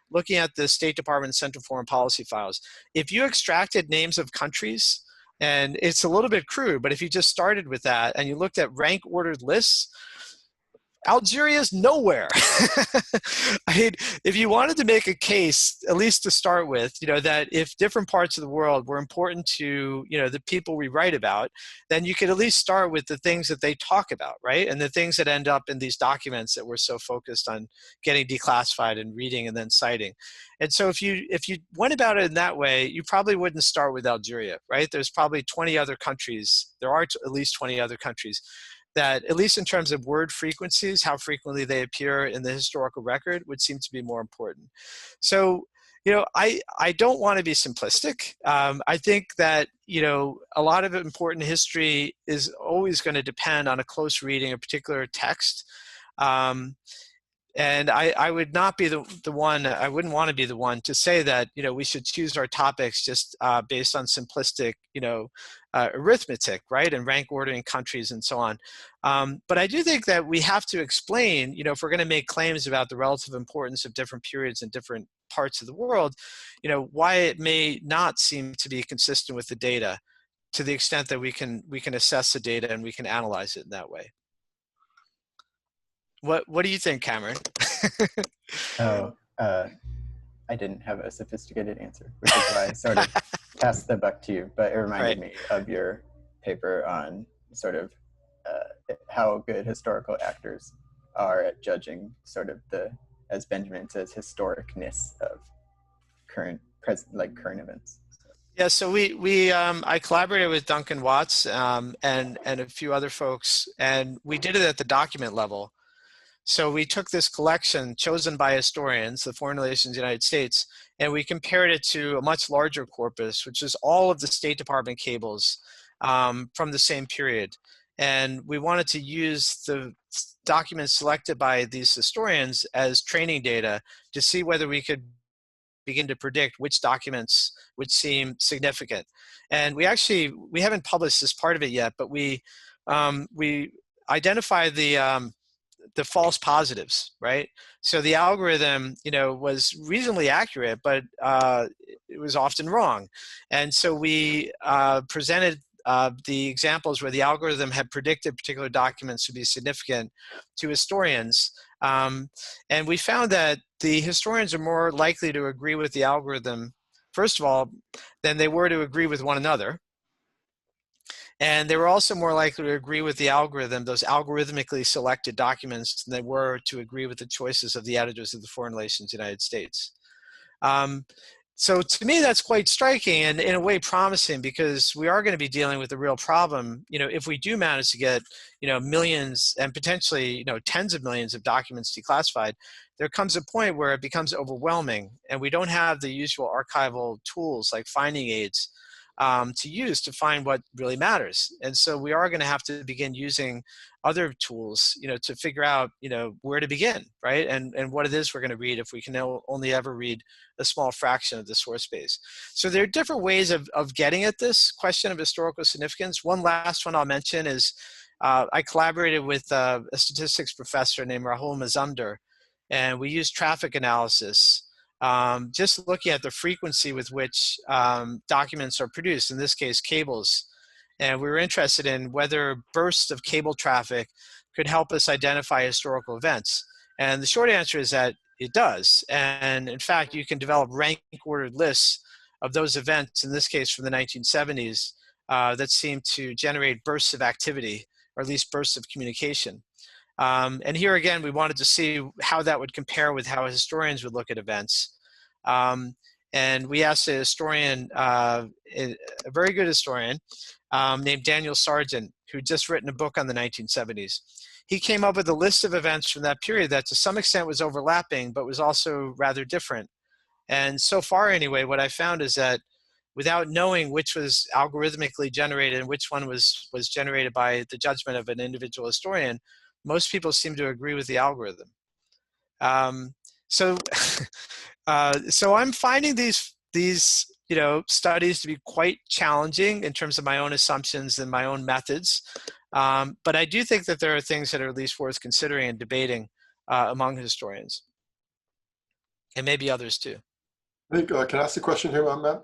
looking at the State Department Central Foreign Policy files. If you extracted names of countries, and it's a little bit crude, but if you just started with that and you looked at rank ordered lists, Algeria's nowhere. I mean, if you wanted to make a case, at least to start with, that if different parts of the world were important to, the people we write about, then you could at least start with the things that they talk about, right? And the things that end up in these documents that we're so focused on getting declassified and reading and then citing. And so if you went about it in that way, you probably wouldn't start with Algeria, right? There's probably 20 other countries. There are at least 20 other countries that, at least in terms of word frequencies, how frequently they appear in the historical record, would seem to be more important. So, I don't want to be simplistic. I think that, a lot of important history is always going to depend on a close reading, a particular text. And I would not be the one, I wouldn't want to be the one to say that, we should choose our topics just based on simplistic, arithmetic, right? And rank ordering countries and so on. But I do think that we have to explain, if we're going to make claims about the relative importance of different periods in different parts of the world, why it may not seem to be consistent with the data to the extent that we can assess the data and we can analyze it in that way. What do you think, Cameron? I didn't have a sophisticated answer, which is why I sort of passed the buck to you, but it reminded me of your paper on sort of how good historical actors are at judging sort of as Benjamin says, historicness of current events. Yeah, so I collaborated with Duncan Watts and a few other folks, and we did it at the document level. So we took this collection chosen by historians, the Foreign Relations of the United States, and we compared it to a much larger corpus, which is all of the State Department cables from the same period. And we wanted to use the documents selected by these historians as training data to see whether we could begin to predict which documents would seem significant. And we haven't published this part of it yet, but we identified the false positives, right? So the algorithm, was reasonably accurate, but it was often wrong. And so we presented the examples where the algorithm had predicted particular documents to be significant to historians. And we found that the historians are more likely to agree with the algorithm, first of all, than they were to agree with one another. And they were also more likely to agree with the algorithm, those algorithmically selected documents, than they were to agree with the choices of the editors of the Foreign Relations of the United States. So to me, that's quite striking and in a way promising, because we are going to be dealing with a real problem. If we do manage to get, millions and potentially, tens of millions of documents declassified, there comes a point where it becomes overwhelming and we don't have the usual archival tools like finding aids to use to find what really matters. And so we are going to have to begin using other tools, to figure out, where to begin, right? And what it is we're going to read if we can only ever read a small fraction of the source space. So there are different ways of getting at this question of historical significance. One last one I'll mention is I collaborated with a statistics professor named Rahul Mazumdar, and we used traffic analysis, just looking at the frequency with which documents are produced, in this case, cables. And we were interested in whether bursts of cable traffic could help us identify historical events. And the short answer is that it does. And in fact, you can develop rank-ordered lists of those events, in this case from the 1970s, that seem to generate bursts of activity, or at least bursts of communication. And here again, we wanted to see how that would compare with how historians would look at events. And we asked a historian, a very good historian, named Daniel Sargent, who'd just written a book on the 1970s. He came up with a list of events from that period that to some extent was overlapping, but was also rather different. And so far anyway, what I found is that without knowing which was algorithmically generated and which one was generated by the judgment of an individual historian, most people seem to agree with the algorithm. So I'm finding these studies to be quite challenging in terms of my own assumptions and my own methods. But I do think that there are things that are at least worth considering and debating among historians, and maybe others too. I think, can I ask a question here, Matt?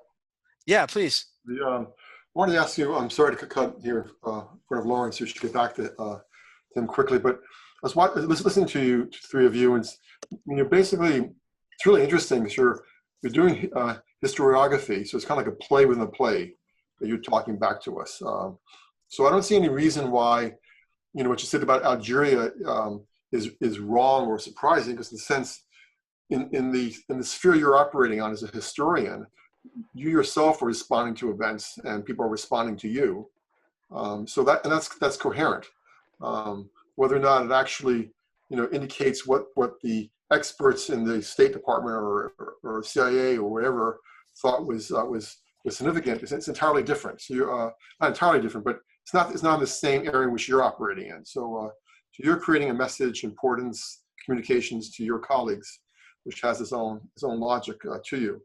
Yeah, please. I wanted to ask you, I'm sorry to cut here in front of Lawrence, so we should get back to him quickly, but I was listening to you, to three of you, and basically, it's really interesting because you're doing historiography, so it's kind of like a play within a play that you're talking back to us. So I don't see any reason why, what you said about Algeria is wrong or surprising, because in the sense, in the sphere you're operating on as a historian, you yourself are responding to events and people are responding to you. So that's coherent. Whether or not it actually indicates what the experts in the State Department or CIA or whatever thought was significant. It's entirely different. So you're not entirely different, but it's not in the same area in which you're operating in. So you're creating a message, importance, communications to your colleagues, which has its own logic to you.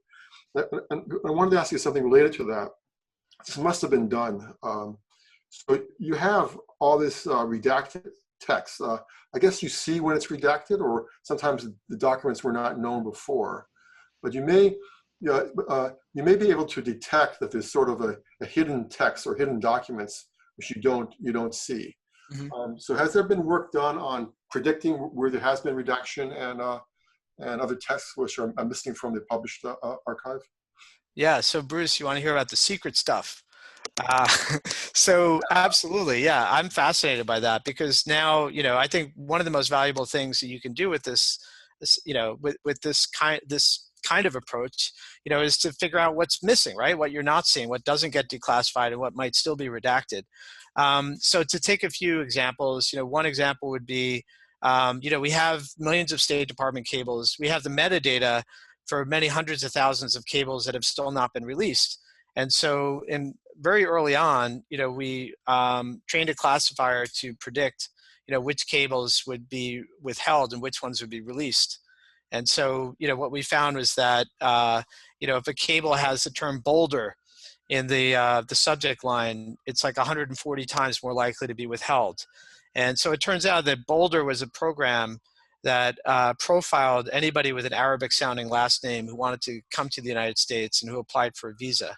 And I wanted to ask you something related to that. This must have been done. So you have all this redacted text. I guess you see when it's redacted, or sometimes the documents were not known before. But you may be able to detect that there's sort of a hidden text or hidden documents which you don't see. Mm-hmm. So has there been work done on predicting where there has been redaction and other texts which are missing from the published archive? Yeah. So Bruce, you want to hear about the secret stuff? So absolutely, yeah, I'm fascinated by that, because now, I think one of the most valuable things that you can do with this with this kind of approach, is to figure out what's missing, right? What you're not seeing, what doesn't get declassified, and what might still be redacted. So to take a few examples, one example would be, we have millions of State Department cables. We have the metadata for many hundreds of thousands of cables that have still not been released. And so very early on, we trained a classifier to predict, which cables would be withheld and which ones would be released. And so, what we found was that, if a cable has the term boulder in the subject line, it's like 140 times more likely to be withheld. And so it turns out that boulder was a program that profiled anybody with an Arabic sounding last name who wanted to come to the United States and who applied for a visa.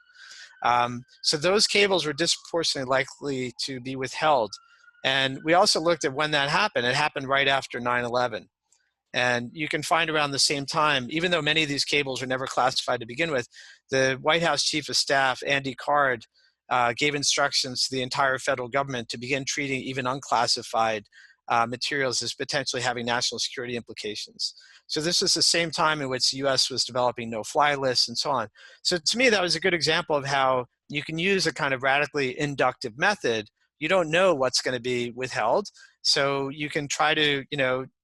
So those cables were disproportionately likely to be withheld. And we also looked at when that happened. It happened right after 9/11. And you can find around the same time, even though many of these cables were never classified to begin with, the White House Chief of Staff, Andy Card, gave instructions to the entire federal government to begin treating even unclassified materials as potentially having national security implications. So this is the same time in which the US was developing no-fly lists and so on. So to me, that was a good example of how you can use a kind of radically inductive method. You don't know what's going to be withheld, so you can try to,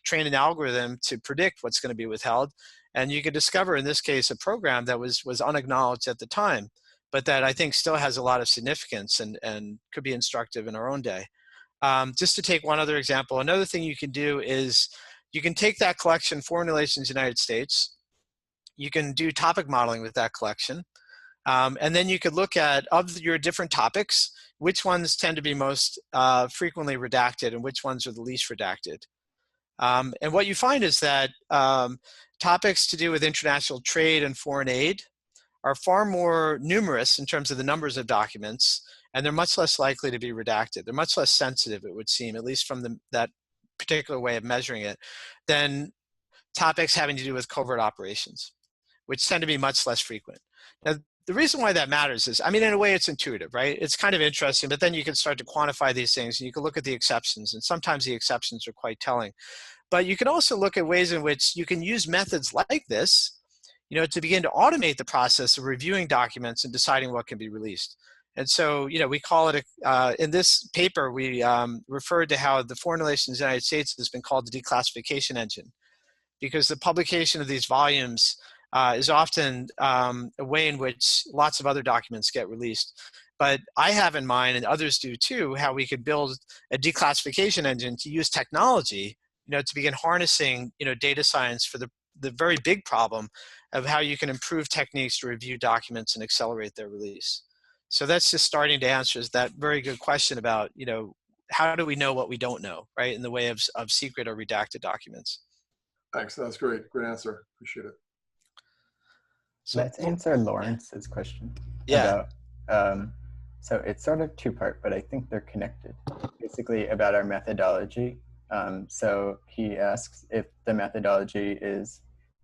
train an algorithm to predict what's going to be withheld, and you could discover, in this case, a program that was unacknowledged at the time, but that I think still has a lot of significance and could be instructive in our own day. Just to take one other example, another thing you can do is you can take that collection, Foreign Relations United States, you can do topic modeling with that collection, and then you could look at, of your different topics, which ones tend to be most frequently redacted and which ones are the least redacted. And what you find is that topics to do with international trade and foreign aid are far more numerous in terms of the numbers of documents, and they're much less likely to be redacted. They're much less sensitive, it would seem, at least from that particular way of measuring it, than topics having to do with covert operations, which tend to be much less frequent. Now, the reason why that matters is, in a way it's intuitive, right? It's kind of interesting, but then you can start to quantify these things and you can look at the exceptions, and sometimes the exceptions are quite telling. But you can also look at ways in which you can use methods like this, to begin to automate the process of reviewing documents and deciding what can be released. And so, we call it, in this paper, we referred to how the Foreign Relations United States has been called the declassification engine, because the publication of these volumes is often a way in which lots of other documents get released. But I have in mind, and others do too, how we could build a declassification engine to use technology, to begin harnessing, data science for the very big problem of how you can improve techniques to review documents and accelerate their release. So that's just starting to answer that very good question about, how do we know what we don't know, right, in the way of secret or redacted documents. Thanks, that's great. Great answer. Appreciate it. So, let's answer Lawrence's question. Yeah. About, so it's sort of two-part, but I think they're connected. Basically about our methodology. So he asks if the methodology is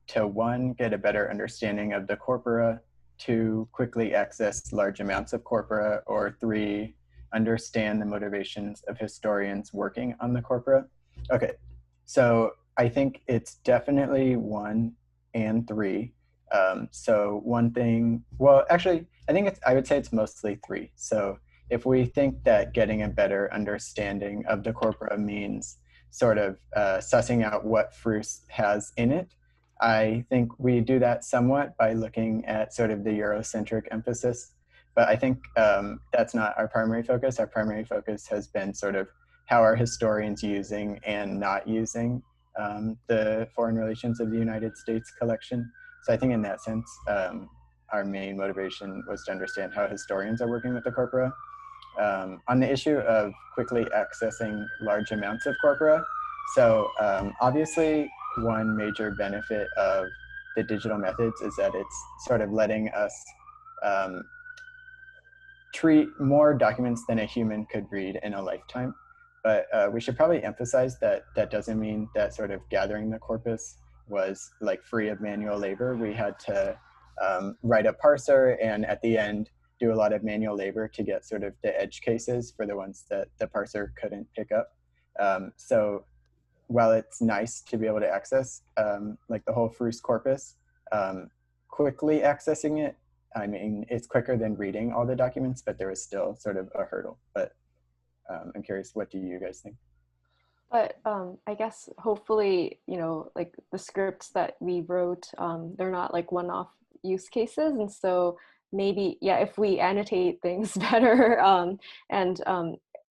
to 1, get a better understanding of the corpora, 2, quickly access large amounts of corpora, or 3, understand the motivations of historians working on the corpora. Okay, so I think it's definitely 1 and 3. So one thing, well, actually, I would say it's mostly 3. So if we think that getting a better understanding of the corpora means sort of sussing out what Frus has in it. I think we do that somewhat by looking at sort of the Eurocentric emphasis, but I think that's not our primary focus. Our primary focus has been sort of how are historians using and not using the foreign relations of the United States collection. So I think in that sense, our main motivation was to understand how historians are working with the corpora. On the issue of quickly accessing large amounts of corpora, so obviously one major benefit of the digital methods is that it's sort of letting us treat more documents than a human could read in a lifetime. But we should probably emphasize that that doesn't mean that sort of gathering the corpus was like free of manual labor. We had to write a parser and at the end do a lot of manual labor to get sort of the edge cases for the ones that the parser couldn't pick up. So while it's nice to be able to access like the whole Frus corpus, quickly accessing it, I mean, it's quicker than reading all the documents, but there is still sort of a hurdle. But I'm curious, what do you guys think? But I guess hopefully, you know, like the scripts that we wrote, they're not like one-off use cases. And so maybe, yeah, if we annotate things better,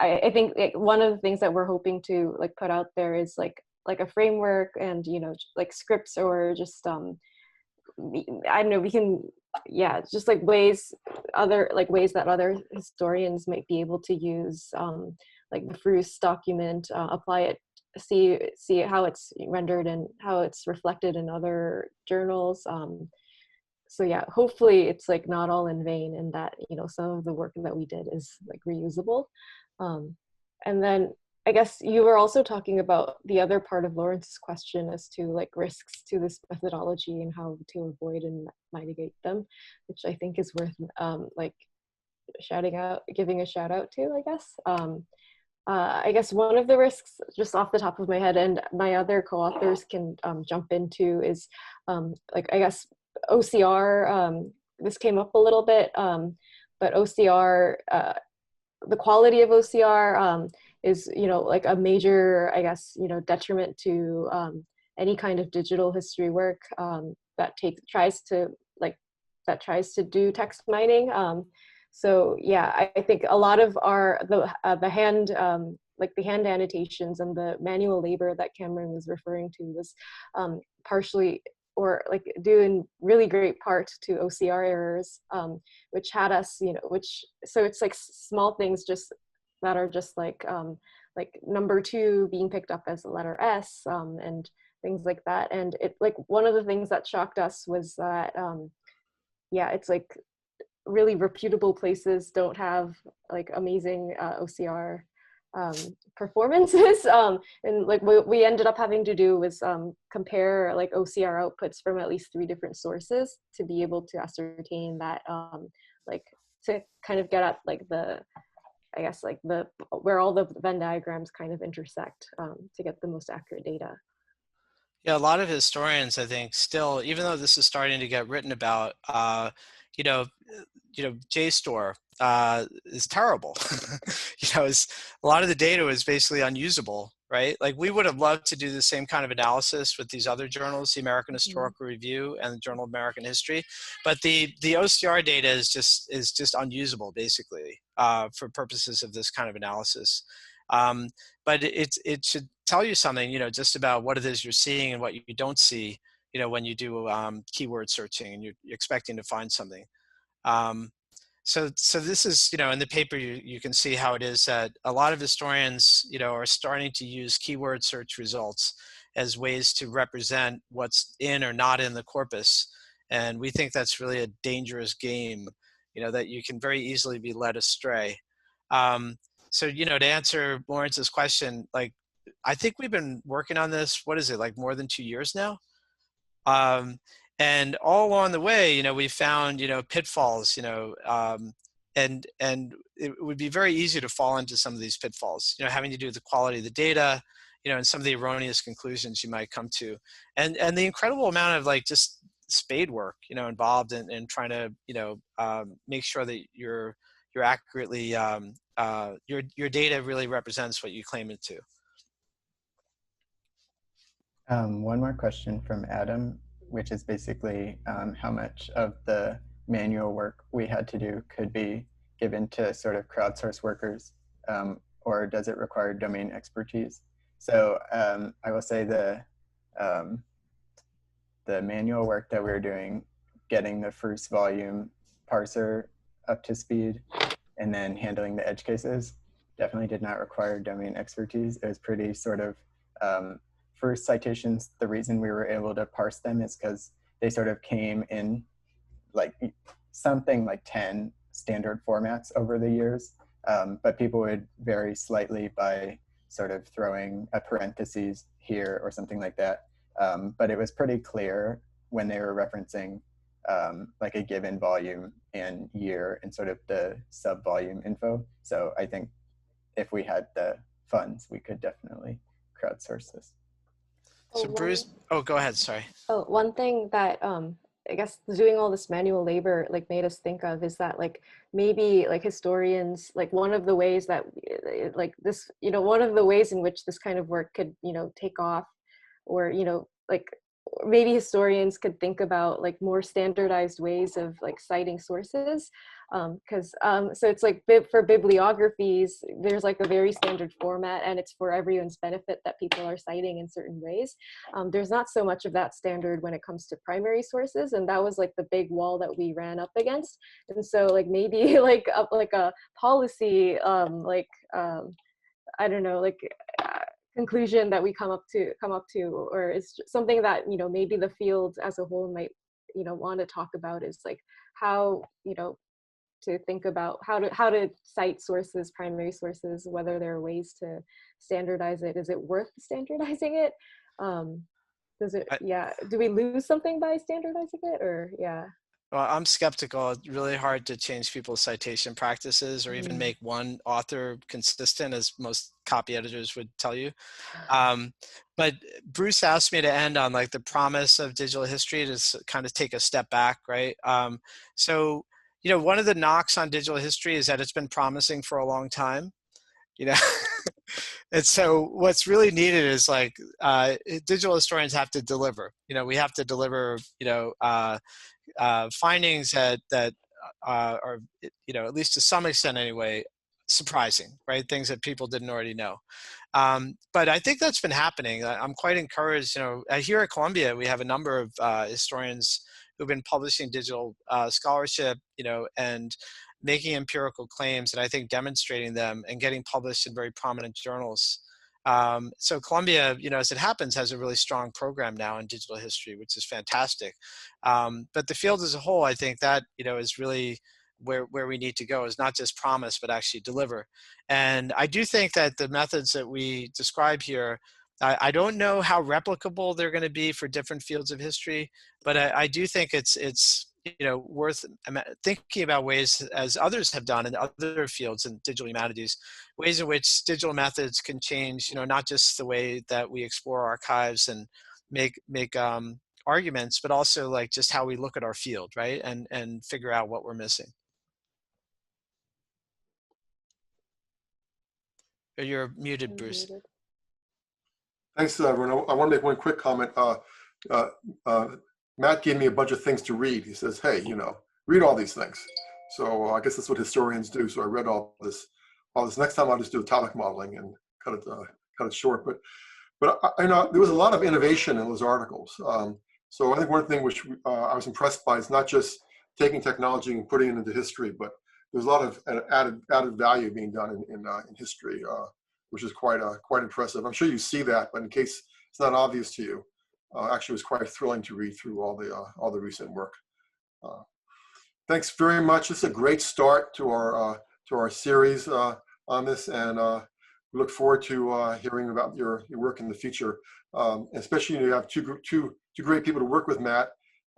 I think like one of the things that we're hoping to like put out there is like a framework and, you know, like scripts or just, I don't know, we can, yeah, just like ways that other historians might be able to use like the Frus document, apply it, see how it's rendered and how it's reflected in other journals. So yeah, hopefully it's like not all in vain and that, you know, some of the work that we did is like reusable. And then I guess you were also talking about the other part of Lawrence's question as to like risks to this methodology and how to avoid and mitigate them, which I think is worth like giving a shout out to, I guess. I guess one of the risks, just off the top of my head, and my other co-authors can jump into, is like, I guess, OCR. This came up a little bit, but OCR, the quality of OCR is, you know, like a major, I guess, you know, detriment to any kind of digital history work that tries to do text mining. So yeah, I think a lot of the hand annotations and the manual labor that Cameron was referring to was partially, or like due in really great part, to OCR errors, which had us, you know, so it's like small things just that are just like number 2 being picked up as a letter S, and things like that. And it, like, one of the things that shocked us was that yeah, it's like really reputable places don't have like amazing OCR performances, and like what we ended up having to do was compare like OCR outputs from at least 3 different sources to be able to ascertain that, like, to kind of get at like I guess like where all the Venn diagrams kind of intersect, to get the most accurate data. Yeah, a lot of historians, I think, still, even though this is starting to get written about, you know, JSTOR is terrible. You know, a lot of the data is basically unusable, right? Like, we would have loved to do the same kind of analysis with these other journals, the American Historical Review and the Journal of American History, but the OCR data is just unusable, basically, for purposes of this kind of analysis. But it should tell you something, you know, just about what it is you're seeing and what you don't see, you know, when you do keyword searching and you're expecting to find something. So this is, you know, in the paper, you can see how it is that a lot of historians, you know, are starting to use keyword search results as ways to represent what's in or not in the corpus. And we think that's really a dangerous game, you know, that you can very easily be led astray. So, you know, to answer Lawrence's question, like, I think we've been working on this, what is it, like more than 2 years now? And all along the way, you know, we found, you know, pitfalls, you know, and it would be very easy to fall into some of these pitfalls, you know, having to do with the quality of the data, you know, and some of the erroneous conclusions you might come to, and the incredible amount of like just spade work, you know, involved in trying to, you know, make sure that you're accurately, your data really represents what you claim it to. One more question from Adam, which is basically how much of the manual work we had to do could be given to sort of crowdsource workers, or does it require domain expertise? So I will say the manual work that we were doing, getting the first volume parser up to speed, and then handling the edge cases, definitely did not require domain expertise. It was pretty sort of, first citations, the reason we were able to parse them is because they sort of came in like something like 10 standard formats over the years, but people would vary slightly by sort of throwing a parentheses here or something like that. But it was pretty clear when they were referencing like a given volume and year and sort of the sub-volume info. So I think if we had the funds, we could definitely crowdsource this. So Bruce, oh, go ahead, sorry. Oh, one thing that I guess doing all this manual labor like made us think of is that like maybe like historians, like one of the ways that like this, one of the ways in which this kind of work could, take off, or, like maybe historians could think about like more standardized ways of like citing sources, because so it's like for bibliographies there's like a very standard format and it's for everyone's benefit that people are citing in certain ways. There's not so much of that standard when it comes to primary sources, and that was like the big wall that we ran up against. And so like maybe like a policy I don't know, like conclusion that we come up to, or it's something that maybe the field as a whole might want to talk about, is like how to think about how to cite sources, primary sources, whether there are ways to standardize it. Is it worth standardizing it? Does it, do we lose something by standardizing it, or Well, I'm skeptical. It's really hard to change people's citation practices or even make one author consistent, as most copy editors would tell you. But Bruce asked me to end on like the promise of digital history, to kind of take a step back, right? So, one of the knocks on digital history is that it's been promising for a long time, And so what's really needed is like digital historians have to deliver. We have to deliver, findings that are, at least to some extent anyway, surprising, right? Things that people didn't already know. But I think that's been happening. I'm quite encouraged. Here at Columbia, we have a number of historians who've been publishing digital scholarship, and making empirical claims, and I think demonstrating them and getting published in very prominent journals. So Columbia, as it happens, has a really strong program now in digital history, which is fantastic. But the field as a whole, I think that, is really where we need to go, is not just promise, but actually deliver. And I do think that the methods that we describe here, I don't know how replicable they're going to be for different fields of history, but I do think it's worth thinking about ways, as others have done in other fields in digital humanities, ways in which digital methods can change, not just the way that we explore archives and make arguments, but also like just how we look at our field, right? And figure out what we're missing. You're muted, Bruce. Thanks, everyone. I want to make one quick comment. Matt gave me a bunch of things to read. He says, hey, read all these things. So I guess that's what historians do. So I read all this. Next time I'll just do topic modeling and cut it short. But there was a lot of innovation in those articles. So I think one thing which I was impressed by is not just taking technology and putting it into history, but there's a lot of added value being done in history, which is quite impressive. I'm sure you see that, but in case it's not obvious to you, actually it was quite thrilling to read through all the recent work. Thanks very much. This is a great start to our series on this, and we look forward to hearing about your work in the future. Especially you have two great people to work with, Matt,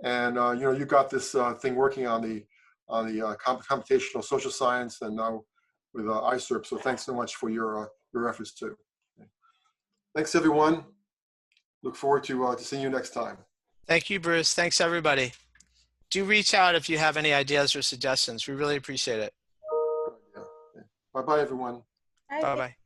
and you got this thing working on the computational social science, and now with ISERP. So thanks so much for your efforts too. Okay. Thanks everyone. Look forward to seeing you next time. Thank you, Bruce. Thanks everybody. Do reach out if you have any ideas or suggestions. We really appreciate it. Yeah. Bye-bye, everyone. Bye-bye.